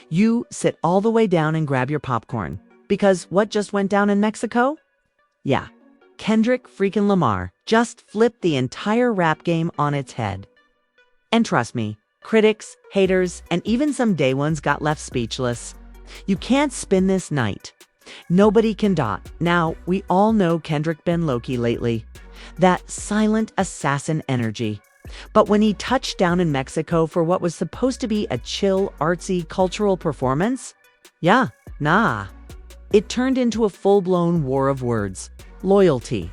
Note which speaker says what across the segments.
Speaker 1: You sit all the way down and grab your popcorn. Because what just went down in Mexico? Yeah, Kendrick freaking Lamar just flipped the entire rap game on its head. And trust me, critics, haters, and even some day ones got left speechless. You can't spin this night. Nobody can dot. Now, we all know Kendrick been low-key lately. That silent assassin energy. But when he touched down in Mexico for what was supposed to be a chill, artsy, cultural performance, yeah, nah. It turned into a full-blown war of words, loyalty,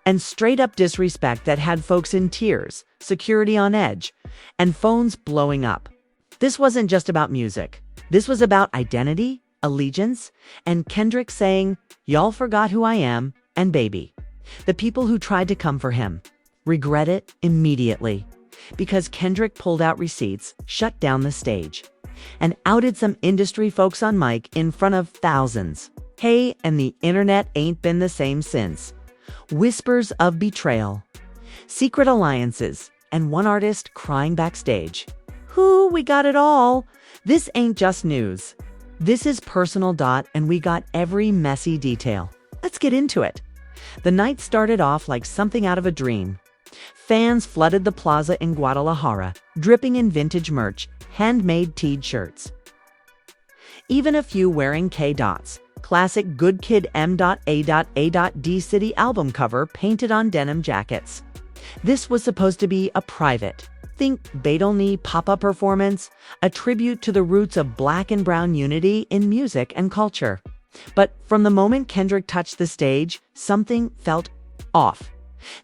Speaker 1: and straight-up disrespect that had folks in tears, security on edge, and phones blowing up. This wasn't just about music. This was about identity, allegiance, and Kendrick saying, "Y'all forgot who I am," and baby. The people who tried to come for him regret it immediately, because Kendrick pulled out receipts, shut down the stage, and outed some industry folks on mic in front of thousands. Hey, and the internet ain't been the same since. Whispers of betrayal, secret alliances, and one artist crying backstage. We got it all. This ain't just news. This is personal. And we got every messy detail. Let's get into it. The night started off like something out of a dream. Fans flooded the plaza in Guadalajara, dripping in vintage merch, handmade teed shirts. Even a few wearing K-Dots, classic Good Kid M.A.A.D City album cover painted on denim jackets. This was supposed to be a private, think Beatle-knee pop-up performance, a tribute to the roots of Black and brown unity in music and culture. But from the moment Kendrick touched the stage, something felt off.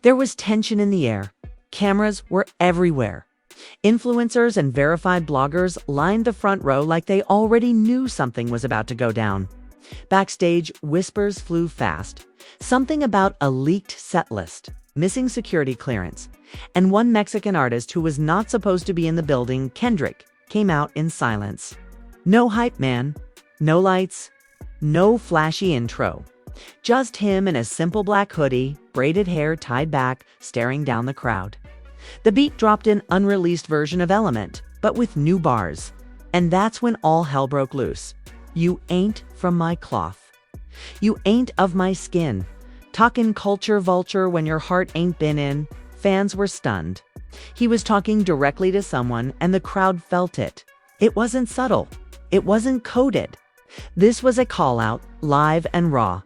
Speaker 1: There was tension in the air. Cameras were everywhere. Influencers and verified bloggers lined the front row like they already knew something was about to go down. Backstage, whispers flew fast. Something about a leaked set list, missing security clearance, and one Mexican artist who was not supposed to be in the building, Kendrick, came out in silence. No hype man, no lights, no flashy intro. Just him in a simple black hoodie, braided hair tied back, staring down the crowd. The beat dropped an unreleased version of Element, but with new bars. And that's when all hell broke loose. You ain't from my cloth. You ain't of my skin. Talkin' culture vulture when your heart ain't been in. Fans were stunned. He was talking directly to someone, and the crowd felt it. It wasn't subtle. It wasn't coded. This was a call-out, live and raw.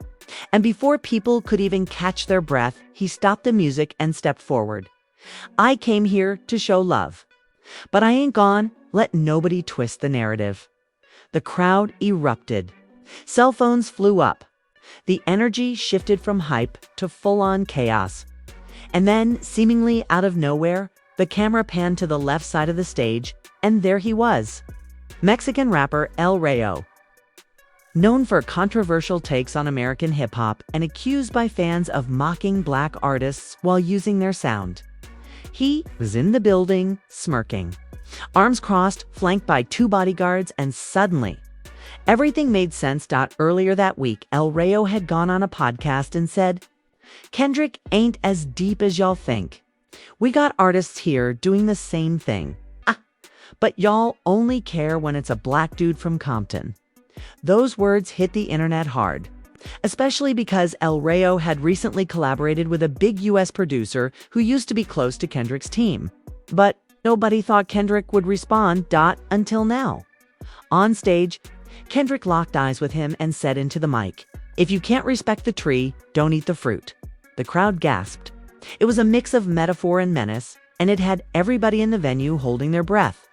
Speaker 1: And before people could even catch their breath, he stopped the music and stepped forward. I came here to show love. But I ain't gone. Let nobody twist the narrative. The crowd erupted. Cell phones flew up. The energy shifted from hype to full-on chaos. And then, seemingly out of nowhere, the camera panned to the left side of the stage, and there he was. Mexican rapper El Rayo. Known for controversial takes on American hip-hop and accused by fans of mocking Black artists while using their sound. He was in the building, smirking, arms crossed, flanked by two bodyguards, and suddenly, everything made sense. Earlier that week, El Rayo had gone on a podcast and said, "Kendrick ain't as deep as y'all think. We got artists here doing the same thing. But y'all only care when it's a Black dude from Compton." Those words hit the internet hard, especially because El Rayo had recently collaborated with a big US producer who used to be close to Kendrick's team. But nobody thought Kendrick would respond. Until now. On stage, Kendrick locked eyes with him and said into the mic, "If you can't respect the tree, don't eat the fruit." The crowd gasped. It was a mix of metaphor and menace, and it had everybody in the venue holding their breath.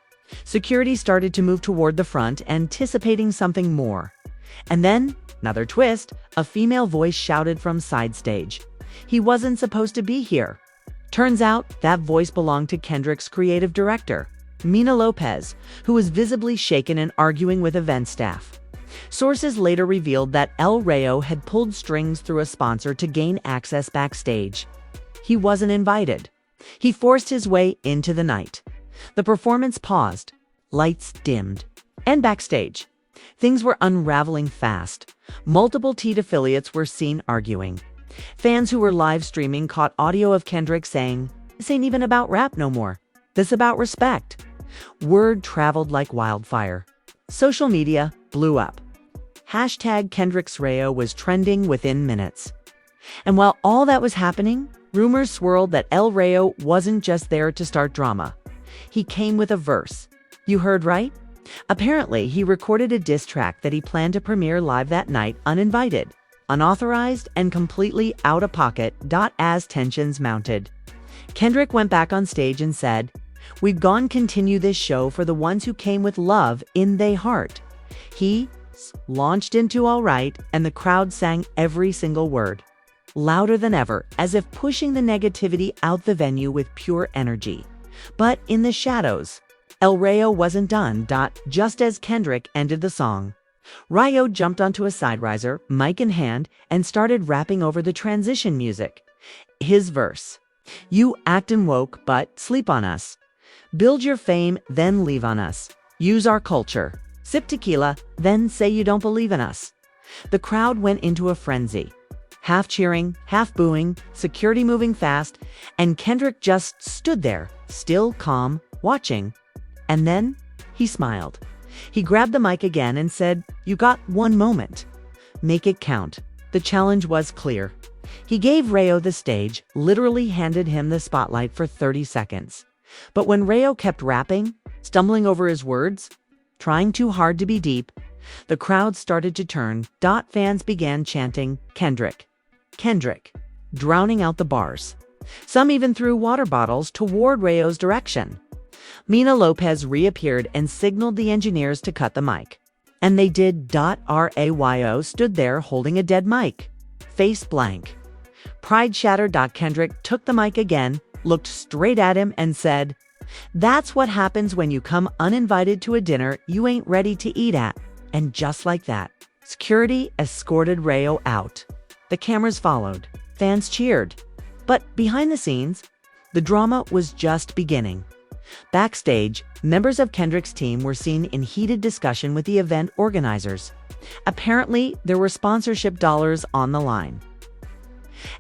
Speaker 1: Security started to move toward the front, anticipating something more. And then, another twist, a female voice shouted from side stage, "He wasn't supposed to be here." Turns out, that voice belonged to Kendrick's creative director, Mina Lopez, who was visibly shaken and arguing with event staff. Sources later revealed that El Rayo had pulled strings through a sponsor to gain access backstage. He wasn't invited. He forced his way into the night. The performance paused, lights dimmed, and backstage, things were unraveling fast. Multiple TEED affiliates were seen arguing. Fans who were live streaming caught audio of Kendrick saying, "This ain't even about rap no more. This about respect." Word traveled like wildfire. Social media blew up. Hashtag Kendrick's Rayo was trending within minutes. And while all that was happening, rumors swirled that El Rayo wasn't just there to start drama. He came with a verse. You heard right? Apparently, he recorded a diss track that he planned to premiere live that night uninvited, unauthorized, and completely out of pocket. As tensions mounted, Kendrick went back on stage and said, "We've gone continue this show for the ones who came with love in they heart." He launched into All Right, and the crowd sang every single word, louder than ever, as if pushing the negativity out the venue with pure energy. But in the shadows, El Rayo wasn't done. Just as Kendrick ended the song, Rayo jumped onto a side riser, mic in hand, and started rapping over the transition music. His verse: "You actin' woke, but sleep on us. Build your fame, then leave on us. Use our culture. Sip tequila, then say you don't believe in us." The crowd went into a frenzy, half cheering, half booing, security moving fast, and Kendrick just stood there, still calm, watching. And then he smiled. He grabbed the mic again and said, "You got one moment. Make it count." The challenge was clear. He gave Rayo the stage, literally handed him the spotlight for 30 seconds. But when Rayo kept rapping, stumbling over his words, trying too hard to be deep, the crowd started to turn. Fans began chanting, "Kendrick, Kendrick," drowning out the bars. Some even threw water bottles toward Rayo's direction. Mina Lopez reappeared and signaled the engineers to cut the mic. And they did. Rayo stood there holding a dead mic, face blank. Pride shattered. Kendrick took the mic again, looked straight at him, and said, "That's what happens when you come uninvited to a dinner you ain't ready to eat at." And just like that, security escorted Rayo out. The cameras followed. Fans cheered. But behind the scenes, the drama was just beginning. Backstage, members of Kendrick's team were seen in heated discussion with the event organizers. Apparently, there were sponsorship dollars on the line.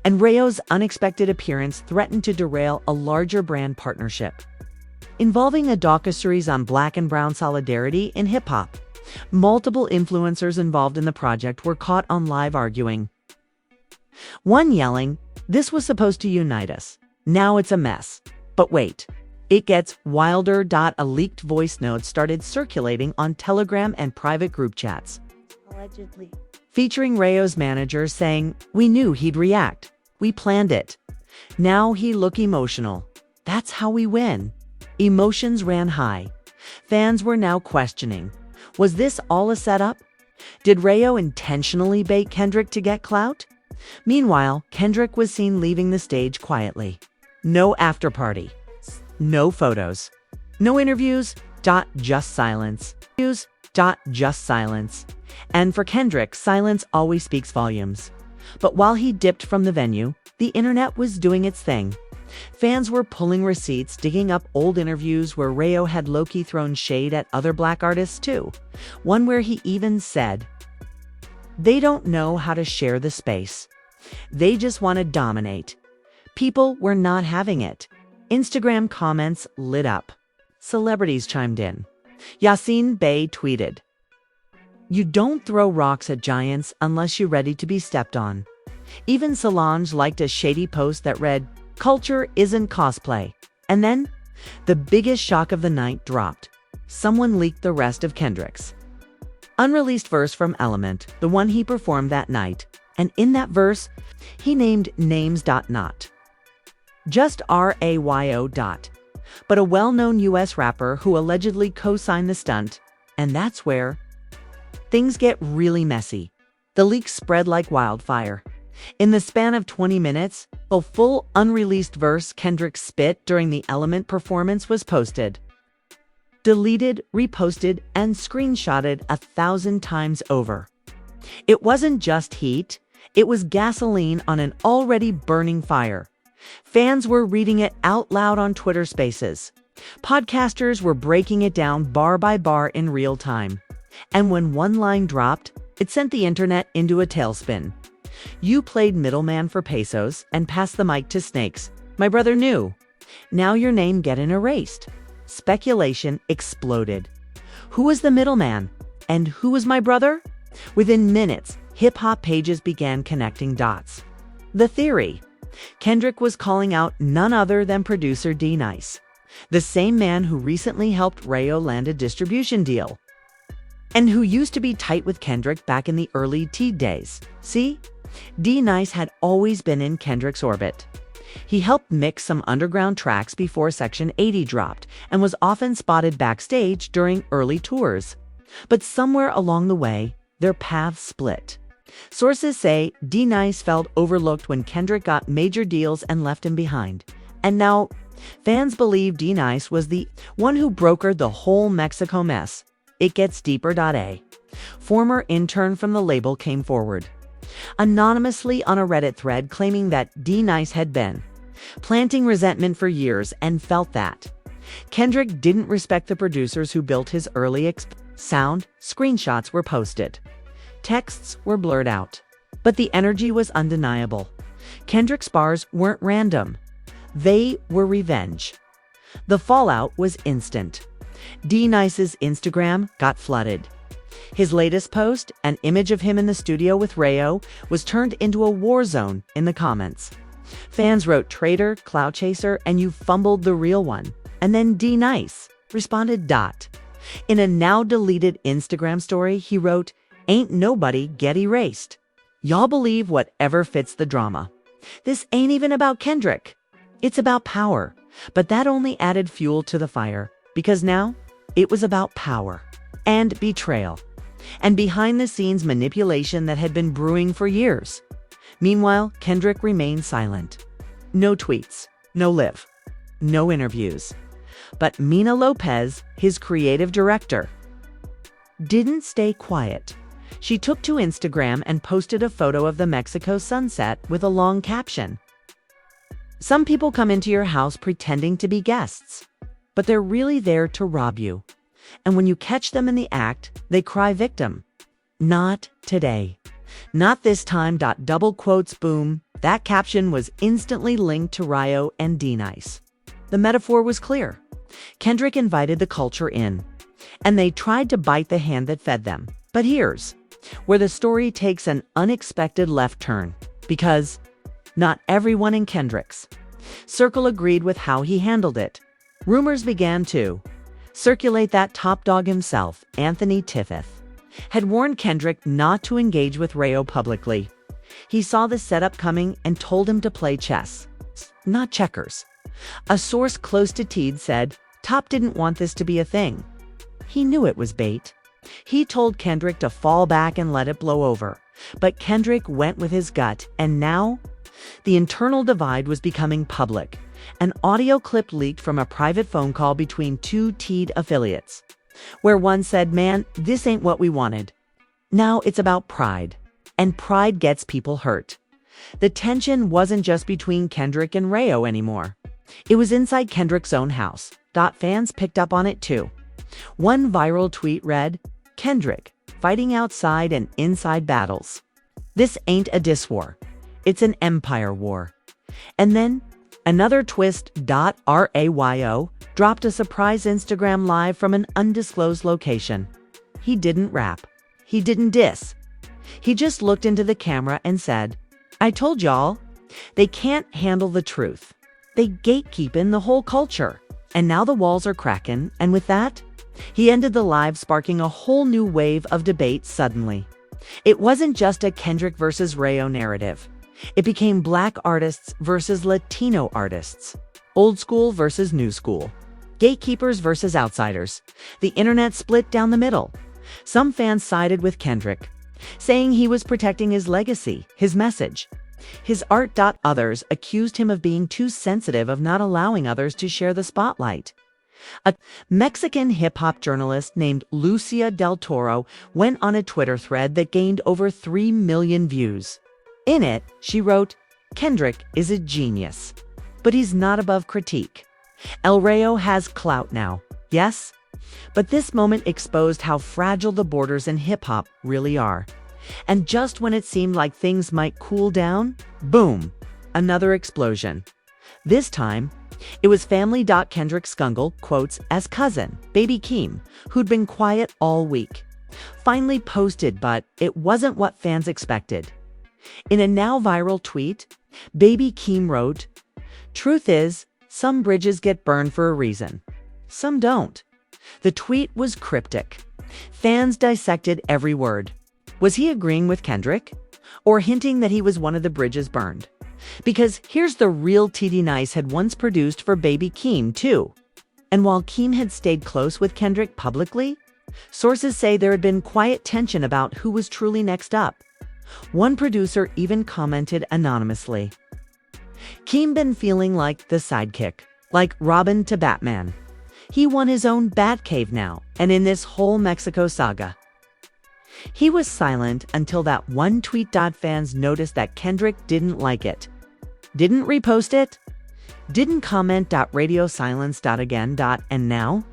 Speaker 1: And Rayo's unexpected appearance threatened to derail a larger brand partnership, involving a docuseries on Black and Brown solidarity in hip-hop. Multiple influencers involved in the project were caught on live arguing. One yelling, "This was supposed to unite us. Now it's a mess." But wait. It gets wilder. A leaked voice note started circulating on Telegram and private group chats, allegedly featuring Rayo's manager saying, "We knew he'd react. We planned it. Now he look emotional. That's how we win." Emotions ran high. Fans were now questioning, was this all a setup? Did Rayo intentionally bait Kendrick to get clout? Meanwhile, Kendrick was seen leaving the stage quietly. No after party. No photos. No interviews. Just silence. Just silence. And for Kendrick, silence always speaks volumes. But while he dipped from the venue, the internet was doing its thing. Fans were pulling receipts, digging up old interviews where Rayo had low-key thrown shade at other Black artists too. One where he even said, "They don't know how to share the space. They just want to dominate." People were not having it. Instagram comments lit up. Celebrities chimed in. Yassine Bey tweeted, "You don't throw rocks at giants unless you're ready to be stepped on." Even Solange liked a shady post that read, "Culture isn't cosplay." And then, the biggest shock of the night dropped. Someone leaked the rest of Kendrick's unreleased verse from Element, the one he performed that night. And in that verse, he named names. Not just Rayo. But a well-known US rapper who allegedly co-signed the stunt. And that's where things get really messy. The leak spread like wildfire. In the span of 20 minutes, a full unreleased verse Kendrick spit during the Element performance was posted, deleted, reposted, and screenshotted 1,000 times over. It wasn't just heat, it was gasoline on an already burning fire. Fans were reading it out loud on Twitter Spaces. Podcasters were breaking it down bar by bar in real time. And when one line dropped, it sent the internet into a tailspin. "You played middleman for pesos and passed the mic to snakes. My brother knew. Now your name getting erased." Speculation exploded. Who was the middleman? And who was my brother? Within minutes, hip-hop pages began connecting dots. The theory: Kendrick was calling out none other than producer D-Nice, the same man who recently helped Rayo land a distribution deal, and who used to be tight with Kendrick back in the early Teed days. See? D-Nice had always been in Kendrick's orbit. He helped mix some underground tracks before Section 80 dropped, and was often spotted backstage during early tours. But somewhere along the way, their paths split. Sources say D-Nice felt overlooked when Kendrick got major deals and left him behind. And now, fans believe D-Nice was the one who brokered the whole Mexico mess. It gets deeper. A former intern from the label came forward anonymously on a Reddit thread, claiming that D-Nice had been planting resentment for years and felt that Kendrick didn't respect the producers who built his early sound. Screenshots were posted. Texts were blurred out. But the energy was undeniable. Kendrick's bars weren't random. They were revenge. The fallout was instant. D-Nice's Instagram got flooded. His latest post, an image of him in the studio with Rayo, was turned into a war zone in the comments. Fans wrote "traitor," "clout chaser," and "you fumbled the real one." And then D-Nice responded. In a now deleted Instagram story, he wrote, "Ain't nobody get erased. Y'all believe whatever fits the drama. This ain't even about Kendrick. It's about power." But that only added fuel to the fire, because now it was about power and betrayal and behind-the-scenes manipulation that had been brewing for years. Meanwhile, Kendrick remained silent. No tweets, no live, no interviews. But Mina Lopez, his creative director, didn't stay quiet. She took to Instagram and posted a photo of the Mexico sunset with a long caption. "Some people come into your house pretending to be guests, but they're really there to rob you. And when you catch them in the act, they cry victim. Not today. Not this time. Double quotes. Boom." That caption was instantly linked to Rayo and D-Nice. The metaphor was clear. Kendrick invited the culture in, and they tried to bite the hand that fed them. But here's where the story takes an unexpected left turn, because not everyone in Kendrick's circle agreed with how he handled it. Rumors began to circulate that top dog himself, Anthony Tiffith, had warned Kendrick not to engage with Rayo publicly. He saw the setup coming and told him to play chess, not checkers. A source close to Teed said Top didn't want this to be a thing. He knew it was bait. He told Kendrick to fall back and let it blow over. But Kendrick went with his gut, and now the internal divide was becoming public. An audio clip leaked from a private phone call between two Teed affiliates, where one said, "Man, this ain't what we wanted. Now it's about pride, and pride gets people hurt." The tension wasn't just between Kendrick and Rayo anymore. It was inside Kendrick's own house. Fans picked up on it too. One viral tweet read, "Kendrick, fighting outside and inside battles. This ain't a diss war. It's an empire war." And then another twist. Rayo dropped a surprise Instagram live from an undisclosed location. He didn't rap. He didn't diss. He just looked into the camera and said, "I told y'all, they can't handle the truth. They gatekeeping the whole culture. And now the walls are cracking." And with that, he ended the live, sparking a whole new wave of debate suddenly. It wasn't just a Kendrick versus Rayo narrative. It became Black artists versus Latino artists, old school versus new school, gatekeepers versus outsiders. The internet split down the middle. Some fans sided with Kendrick, saying he was protecting his legacy, his message, his art. Others accused him of being too sensitive, of not allowing others to share the spotlight. A Mexican hip-hop journalist named Lucia del Toro went on a Twitter thread that gained over 3 million views. In it, she wrote, "Kendrick is a genius, but he's not above critique. El Rayo has clout now, yes? But this moment exposed how fragile the borders in hip-hop really are. And just when it seemed like things might cool down, boom, another explosion. This time, it was family. Kendrick Skungle quotes as cousin, baby Keem, who'd been quiet all week. finally posted, but it wasn't what fans expected. In a now viral tweet, Baby Keem wrote, "Truth is, some bridges get burned for a reason. Some don't." The tweet was cryptic. Fans dissected every word. Was he agreeing with Kendrick? Or hinting that he was one of the bridges burned? Because here's the real TD Nice had once produced for Baby Keem, too. And while Keem had stayed close with Kendrick publicly, sources say there had been quiet tension about who was truly next up. One producer even commented anonymously, "Keem been feeling like the sidekick, like Robin to Batman. He won his own Batcave now, and in this whole Mexico saga." He was silent until that one tweet. Fans noticed that Kendrick didn't like it, didn't repost it, didn't comment. Radio silence. Again. And now,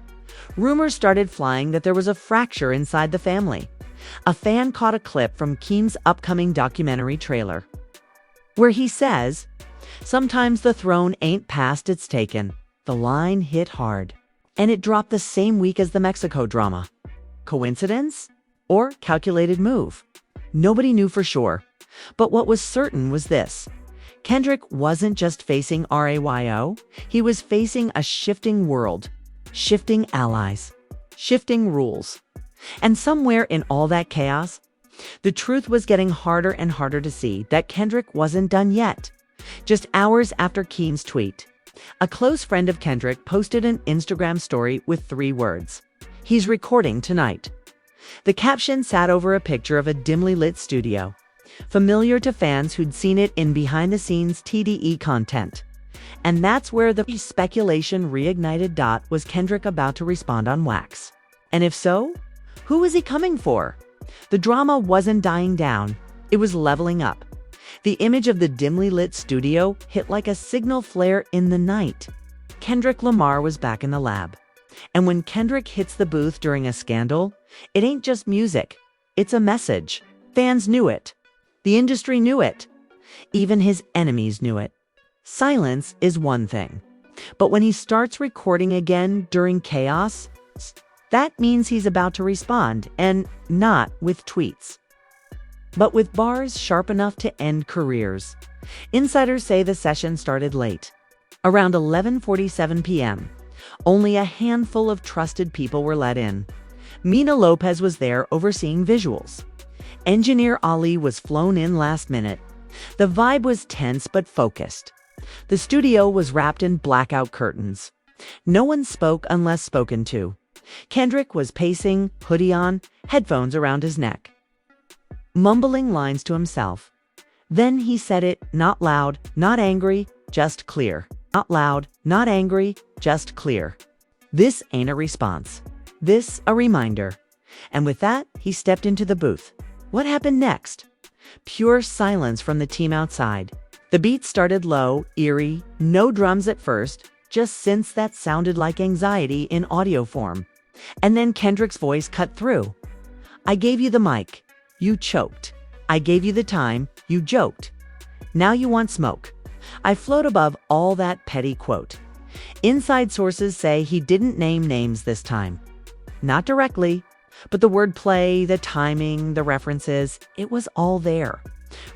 Speaker 1: rumors started flying that there was a fracture inside the family. A fan caught a clip from Keem's upcoming documentary trailer, where he says, "Sometimes the throne ain't past, it's taken." The line hit hard, and it dropped the same week as the Mexico drama. Coincidence? Or calculated move? Nobody knew for sure. But what was certain was this: Kendrick wasn't just facing RAYO, he was facing a shifting world, shifting allies, shifting rules. And somewhere in all that chaos, the truth was getting harder and harder to see that Kendrick wasn't done yet. Just hours after Keem's tweet, a close friend of Kendrick posted an Instagram story with 3 words: "He's recording tonight." The caption sat over a picture of a dimly lit studio, familiar to fans who'd seen it in behind-the-scenes TDE content. And that's where the speculation reignited. Was Kendrick about to respond on wax? And if so, who was he coming for? The drama wasn't dying down, it was leveling up. The image of the dimly lit studio hit like a signal flare in the night. Kendrick Lamar was back in the lab. And when Kendrick hits the booth during a scandal, it ain't just music, it's a message. Fans knew it. The industry knew it. Even his enemies knew it. Silence is one thing, but when he starts recording again during chaos, that means he's about to respond, and not with tweets, but with bars sharp enough to end careers. Insiders say the session started late, around 11:47 p.m. Only a handful of trusted people were let in. Mina Lopez was there overseeing visuals. Engineer Ali was flown in last minute. The vibe was tense but focused. The studio was wrapped in blackout curtains. No one spoke unless spoken to. Kendrick was pacing, hoodie on, headphones around his neck, mumbling lines to himself. Then he said it, not loud, not angry, just clear. Not loud, not angry, just clear. "This ain't a response. This a reminder." And with that, he stepped into the booth. What happened next? Pure silence from the team outside. The beat started low, eerie, no drums at first, just synths that sounded like anxiety in audio form. And then Kendrick's voice cut through. "I gave you the mic. You choked. I gave you the time. You joked. Now you want smoke. I float above all that petty." Quote. Inside sources say he didn't name names this time. Not directly, but the wordplay, the timing, the references, it was all there.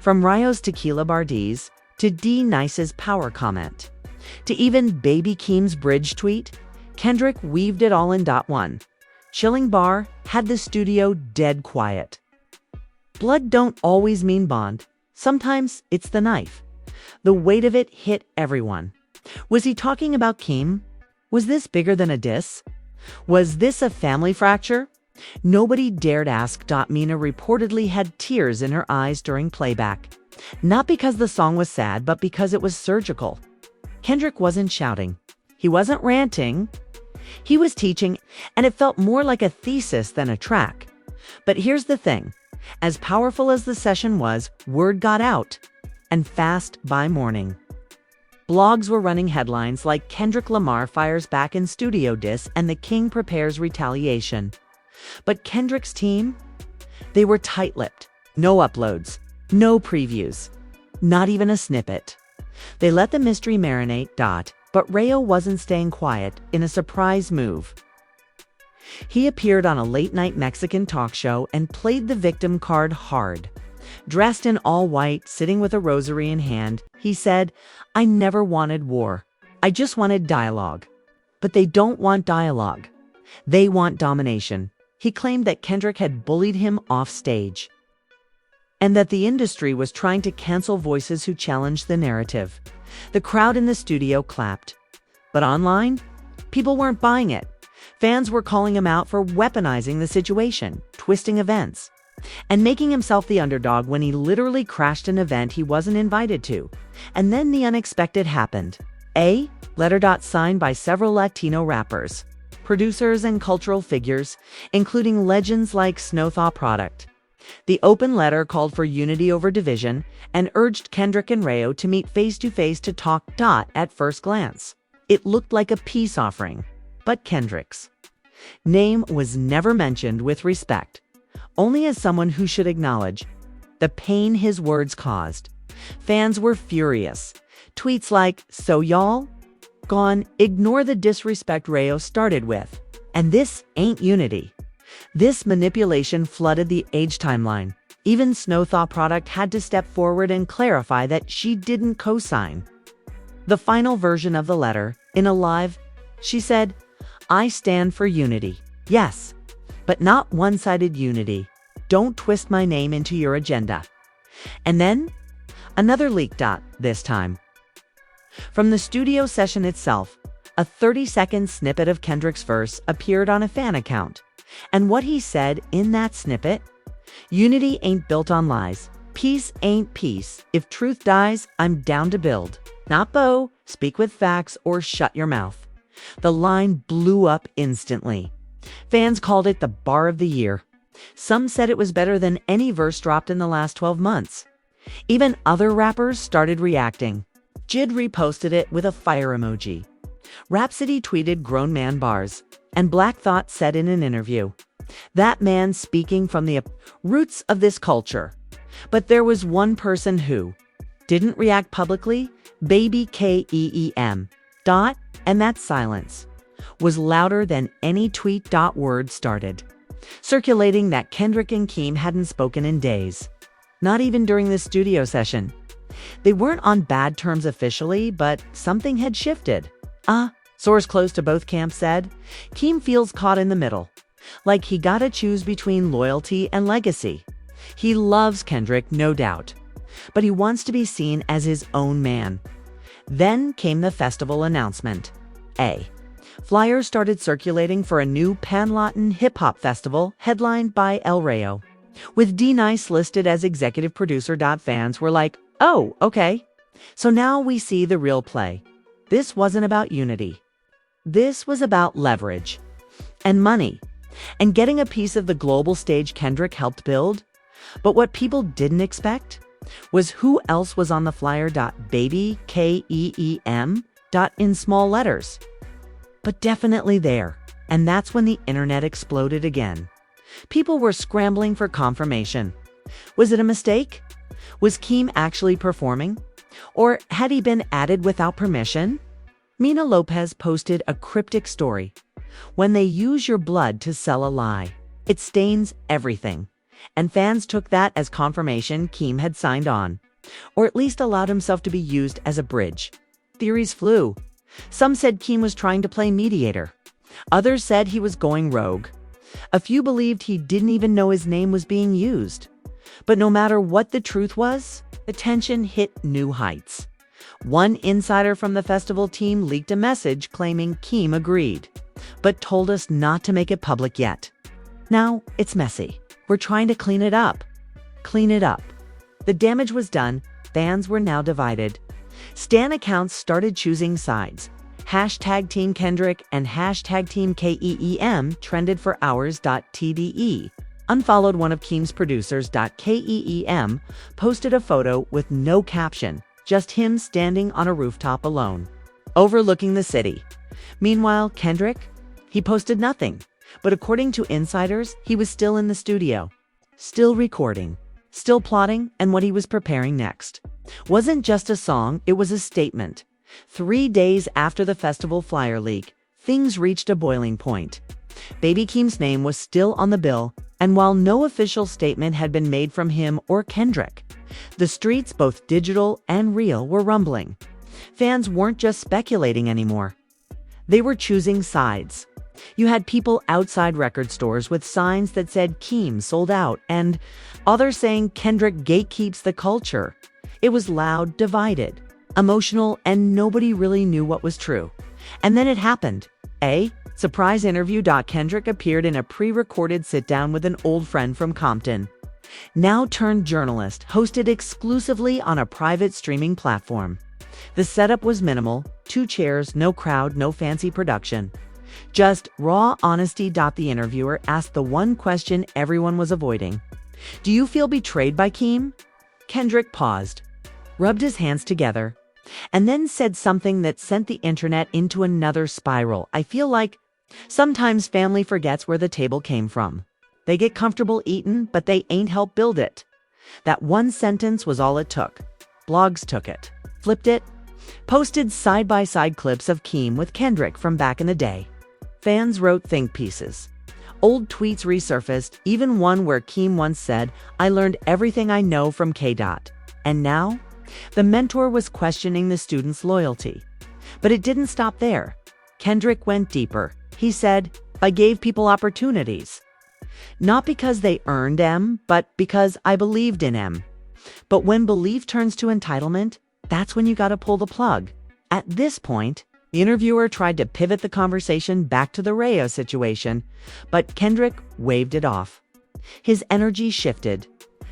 Speaker 1: From Ryo's Tequila Bardies to D Nice's power comment, to even Baby Keem's bridge tweet, Kendrick weaved it all in. One chilling bar had the studio dead quiet. Blood don't always mean bond. Sometimes it's the knife. The weight of it hit everyone. Was he talking about Keem? Was this bigger than a diss? Was this a family fracture? Nobody dared ask. Mina reportedly had tears in her eyes during playback. Not because the song was sad, but because it was surgical. Kendrick wasn't shouting. He wasn't ranting. He was teaching, and it felt more like a thesis than a track. But here's the thing. As powerful as the session was, word got out. And fast by morning. Blogs were running headlines like Kendrick Lamar fires back in studio diss and the King prepares retaliation. But Kendrick's team? They were tight-lipped. No uploads. No previews. Not even a snippet. They let the mystery marinate. But Rayo wasn't staying quiet in a surprise move. He appeared on a late-night Mexican talk show and played the victim card hard. Dressed in all white, sitting with a rosary in hand, he said, "I never wanted war. I just wanted dialogue." But they don't want dialogue. They want domination. He claimed that Kendrick had bullied him off stage, and that the industry was trying to cancel voices who challenged the narrative. The crowd in the studio clapped. But online, people weren't buying it. Fans were calling him out for weaponizing the situation, twisting events, and making himself the underdog when he literally crashed an event he wasn't invited to. And then the unexpected happened. A letter signed by several Latino rappers, producers, and cultural figures, including legends like Snowthaw Product. The open letter called for unity over division and urged Kendrick and Rayo to meet face-to-face to talk. At first glance, it looked like a peace offering, but Kendrick's name was never mentioned with respect, only as someone who should acknowledge the pain his words caused. Fans were furious. Tweets like, "So y'all gone, ignore the disrespect Rayo started with. And this ain't unity." This manipulation flooded the age timeline. Even Snowthaw Product had to step forward and clarify that she didn't co-sign the final version of the letter. In a live, she said, "I stand for unity. Yes, but not one-sided unity. Don't twist my name into your agenda." And then, another leak. This time from the studio session itself, a 30-second snippet of Kendrick's verse appeared on a fan account. And what he said in that snippet: "Unity ain't built on lies. Peace ain't peace. If truth dies, I'm down to build. Not bow, speak with facts, or shut your mouth." The line blew up instantly. Fans called it the bar of the year. Some said it was better than any verse dropped in the last 12 months. Even other rappers started reacting. Jid reposted it with a fire emoji. Rhapsody tweeted grown man bars. And Black Thought said in an interview, "That man speaking from the roots of this culture." But there was one person who didn't react publicly, Baby Keem. And that silence was louder than any tweet. Word started circulating that Kendrick and Keem hadn't spoken in days. Not even during the studio session. They weren't on bad terms officially, but something had shifted. Source close to both camps said, Keem feels caught in the middle. Like he gotta choose between loyalty and legacy. He loves Kendrick, no doubt, but he wants to be seen as his own man. Then came the festival announcement. Flyers started circulating for a new Pan-Latin hip-hop festival headlined by El Rayo, with D-Nice listed as executive producer. Fans were like, "Oh, okay. So now we see the real play." This wasn't about unity. This was about leverage and money and getting a piece of the global stage Kendrick helped build. But what people didn't expect was who else was on the flyer. Baby Keem. In small letters. But definitely there. And that's when the internet exploded again. People were scrambling for confirmation. Was it a mistake? Was Keem actually performing? Or had he been added without permission? Mina Lopez posted a cryptic story. "When they use your blood to sell a lie, it stains everything." And fans took that as confirmation Keem had signed on, or at least allowed himself to be used as a bridge. Theories flew. Some said Keem was trying to play mediator. Others said he was going rogue. A few believed he didn't even know his name was being used. But no matter what the truth was, the tension hit new heights. One insider from the festival team leaked a message claiming Keem agreed, but told us not to make it public yet. Now, it's messy. We're trying to clean it up. Clean it up. The damage was done. Fans were now divided. Stan accounts started choosing sides. Hashtag Team Kendrick and hashtag Team Keem trended for hours. TDE unfollowed one of Keem's producers. Keem posted a photo with no caption, just him standing on a rooftop alone, overlooking the city. Meanwhile, Kendrick, he posted nothing. But according to insiders, he was still in the studio, still recording, still plotting, and what he was preparing next wasn't just a song, it was a statement. 3 days after the festival flyer leak, things reached a boiling point. Baby Keem's name was still on the bill, and while no official statement had been made from him or Kendrick, the streets, both digital and real, were rumbling. Fans weren't just speculating anymore. They were choosing sides. You had people outside record stores with signs that said Keem sold out, and others saying Kendrick gatekeeps the culture. It was loud, divided, emotional, and nobody really knew what was true. And then it happened. A surprise interview. Kendrick appeared in a pre-recorded sit-down with an old friend from Compton, now turned journalist, hosted exclusively on a private streaming platform. The setup was minimal: 2 chairs, no crowd, no fancy production. Just raw honesty. The interviewer asked the one question everyone was avoiding. Do you feel betrayed by Keem? Kendrick paused, rubbed his hands together, and then said something that sent the internet into another spiral. I feel like sometimes family forgets where the table came from. They get comfortable eating, but they ain't helped build it. That one sentence was all it took. Blogs took it, flipped it, posted side-by-side clips of Keem with Kendrick from back in the day. Fans wrote think pieces. Old tweets resurfaced, even one where Keem once said, "I learned everything I know from K. And now, the mentor was questioning the student's loyalty. But it didn't stop there. Kendrick went deeper. He said, "I gave people opportunities. Not because they earned them, but because I believed in them. But when belief turns to entitlement, that's when you gotta pull the plug." At this point, the interviewer tried to pivot the conversation back to the Rayo situation, but Kendrick waved it off. His energy shifted.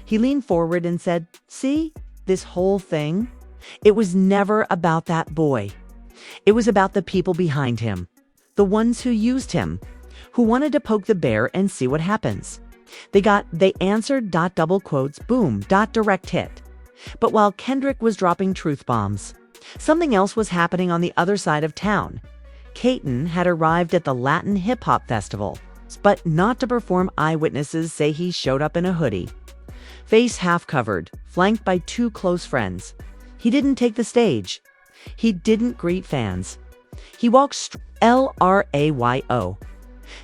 Speaker 1: He leaned forward and said, "See, this whole thing? It was never about that boy. It was about the people behind him, the ones who used him, who wanted to poke the bear and see what happens. They answered, double quotes, boom, direct hit." But while Kendrick was dropping truth bombs, something else was happening on the other side of town. Keaton had arrived at the Latin hip-hop festival, but not to perform. Eyewitnesses say he showed up in a hoodie, face half covered, flanked by 2 close friends. He didn't take the stage. He didn't greet fans. He walked LRAYO.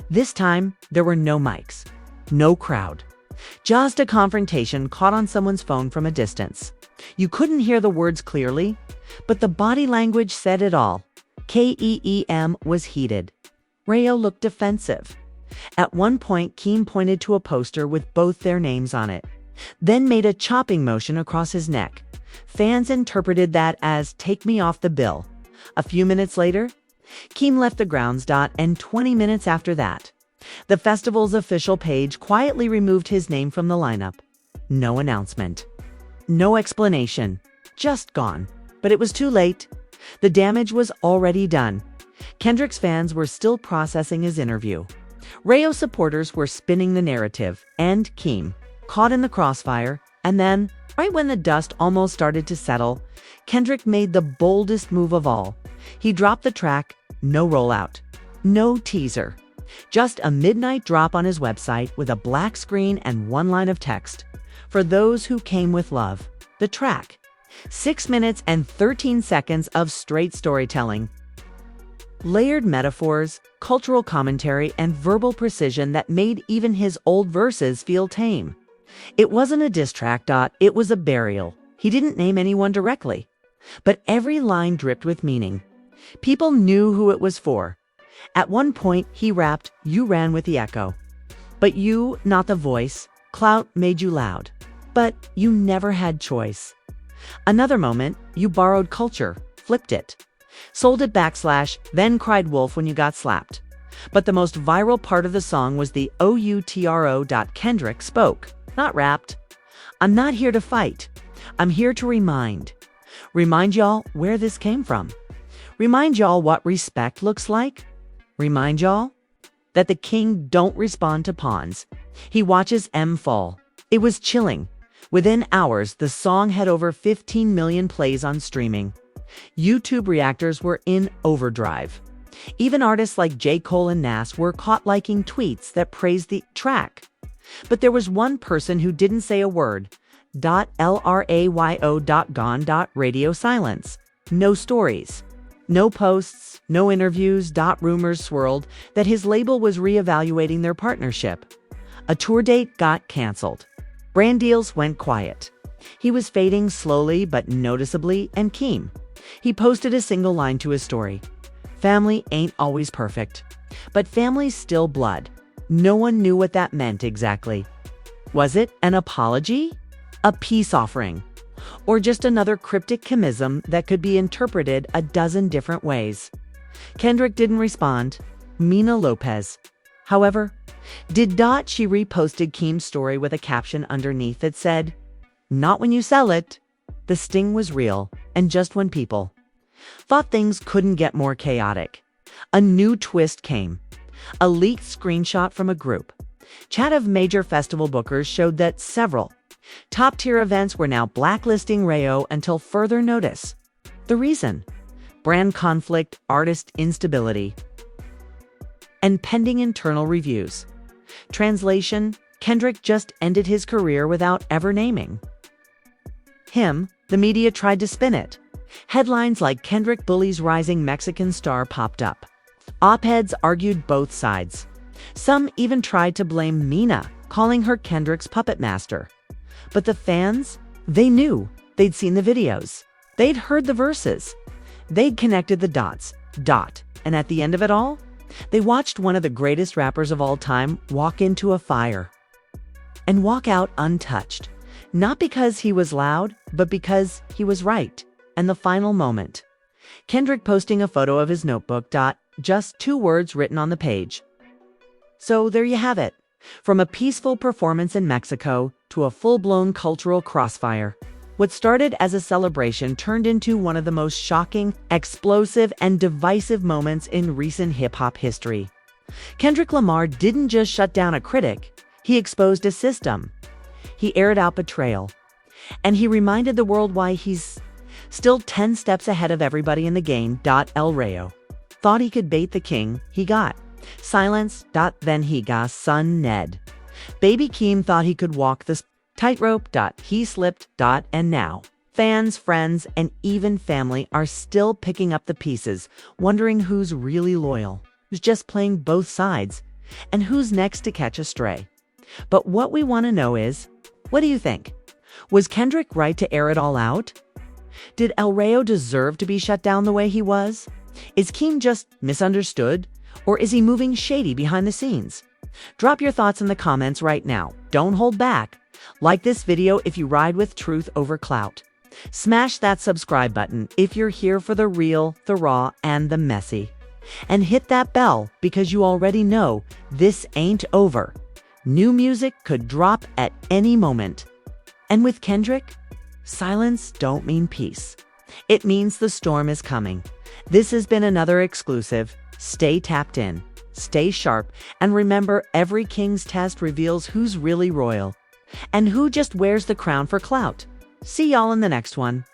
Speaker 1: This time, there were no mics, no crowd. Just a confrontation caught on someone's phone from a distance. You couldn't hear the words clearly, but the body language said it all. Keem was heated. Rayo looked defensive. At one point, Keem pointed to a poster with both their names on it, then made a chopping motion across his neck. Fans interpreted that as "take me off the bill." A few minutes later, Keem left the grounds. And 20 minutes after that, the festival's official page quietly removed his name from the lineup. No announcement, no explanation, just gone. But it was too late. The damage was already done. Kendrick's fans were still processing his interview. Rayo supporters were spinning the narrative, and Keem, caught in the crossfire. And then, right when the dust almost started to settle, Kendrick made the boldest move of all. He dropped the track. No rollout, no teaser, just a midnight drop on his website with a black screen and one line of text. "For those who came with love." The track, 6 minutes and 13 seconds of straight storytelling. Layered metaphors, cultural commentary, and verbal precision that made even his old verses feel tame. It wasn't a diss track. It was a burial. He didn't name anyone directly, but every line dripped with meaning. People knew who it was for. At one point, he rapped, "You ran with the echo. But you, not the voice. Clout made you loud. But you never had choice." Another moment, "You borrowed culture, flipped it. Sold it / then cried wolf when you got slapped." But the most viral part of the song was the outro. Kendrick spoke, not rapped. "I'm not here to fight. I'm here to remind y'all where this came from. Remind y'all what respect looks like. Remind y'all that the king don't respond to pawns. He watches M fall." It was chilling. Within hours, the song had over 15 million plays on streaming. YouTube reactors were in overdrive. Even artists like J. Cole and Nas were caught liking tweets that praised the track. But there was one person who didn't say a word. LRAYO. Gone. Radio silence. No stories. No posts, no interviews. Rumors swirled that his label was reevaluating their partnership. A tour date got canceled. Brand deals went quiet. He was fading slowly but noticeably, and Keem. He posted a single line to his story. Family ain't always perfect, but family's still blood. No one knew what that meant exactly. Was it an apology? A peace offering? Or just another cryptic chiasm that could be interpreted a dozen different ways? Kendrick didn't respond. Mina Lopez, however, did. She reposted Keem's story with a caption underneath that said, "Not when you sell it." The sting was real, and just when people thought things couldn't get more chaotic, a new twist came. A leaked screenshot from a group chat of major festival bookers showed that several top-tier events were now blacklisting Rayo until further notice. The reason? Brand conflict, artist instability, and pending internal reviews. Translation: Kendrick just ended his career without ever naming him. The media tried to spin it. Headlines like "Kendrick bullies rising Mexican star" popped up. Op-eds argued both sides. Some even tried to blame Mina, calling her Kendrick's puppet master. But the fans, they knew. They'd seen the videos. They'd heard the verses. They'd connected the dots. And at the end of it all, they watched one of the greatest rappers of all time walk into a fire and walk out untouched. Not because he was loud, but because he was right. And the final moment. Kendrick posting a photo of his notebook. Just 2 words written on the page. So there you have it. From a peaceful performance in Mexico to a full-blown cultural crossfire. What started as a celebration turned into one of the most shocking, explosive, and divisive moments in recent hip-hop history. Kendrick Lamar didn't just shut down a critic, he exposed a system. He aired out betrayal. And he reminded the world why he's still 10 steps ahead of everybody in the game. El Rayo thought he could bait the king, he got silence. Then he got son Ned. Baby Keem thought he could walk the tightrope. He slipped. And now, fans, friends, and even family are still picking up the pieces, wondering who's really loyal, who's just playing both sides, and who's next to catch a stray. But what we want to know is, what do you think? Was Kendrick right to air it all out? Did El Rayo deserve to be shut down the way he was? Is Keem just misunderstood? Or is he moving shady behind the scenes? Drop your thoughts in the comments right now. Don't hold back. Like this video if you ride with truth over clout. Smash that subscribe button if you're here for the real, the raw, and the messy. And hit that bell because you already know this ain't over. New music could drop at any moment. And with Kendrick, silence don't mean peace. It means the storm is coming. This has been another exclusive. Stay tapped in, stay sharp, and remember, every king's test reveals who's really royal and who just wears the crown for clout. See y'all in the next one.